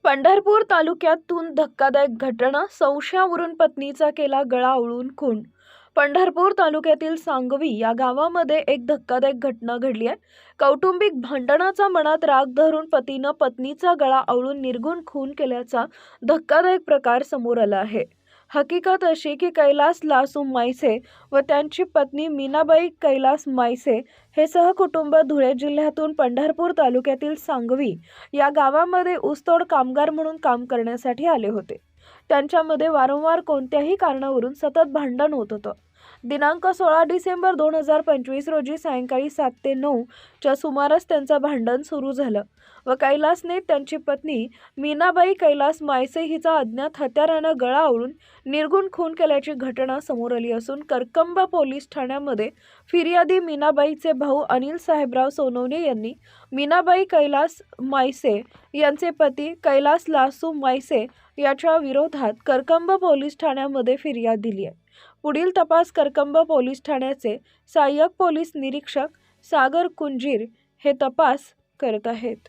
पंढरपूर तालुक्यातून धक्कादायक घटना, संशयावरून पत्नीचा केला गळा आवळून खून। पंढरपूर तालुक्यातील सांगवी या गावामध्ये एक धक्कादायक घटना घडली आहे। कौटुंबिक भांडणाचा मनात राग धरून पतीनं पत्नीचा गळा आवळून निर्घृण खून केल्याचा धक्कादायक प्रकार समोर आला आहे। हकीकत अशी की कैलास लासू मायसे व त्यांची पत्नी मीनाबाई कैलास मायसे हे सहकुटुंब धुळे जिल्ह्यातून पंढरपूर तालुक्यातील सांगवी या गावामध्ये ऊसतोड कामगार म्हणून काम करण्यासाठी आले होते। त्यांच्यामध्ये वारंवार कोणत्याही कारणावरून सतत भांडण होत होतं। दिनांक 16 डिसेंबर 2025 रोजी सायंकाळी 7 ते 9 च्या सुमारास त्यांचं भांडण सुरू झालं व कैलासने त्यांची पत्नी मीनाबाई कैलास मायसे हिचा अज्ञात हत्यारानं गळा आवळून निर्घृण खून केल्याची घटना समोर आली असून करकंब पोलीस ठाण्यामध्ये फिर्यादी मीनाबाईचे भाऊ अनिल साहेबराव सोनवणे यांनी मीनाबाई कैलास मायसे यांचे पती कैलास लासू मायसे याच्या विरोधात करकंब पोलीस ठाण्यामध्ये फिर्याद दिली आहे। पुढील तपास करकंब पोलीस ठाण्याचे सहाय्यक पोलीस निरीक्षक सागर कुंजीर हे तपास करत आहेत।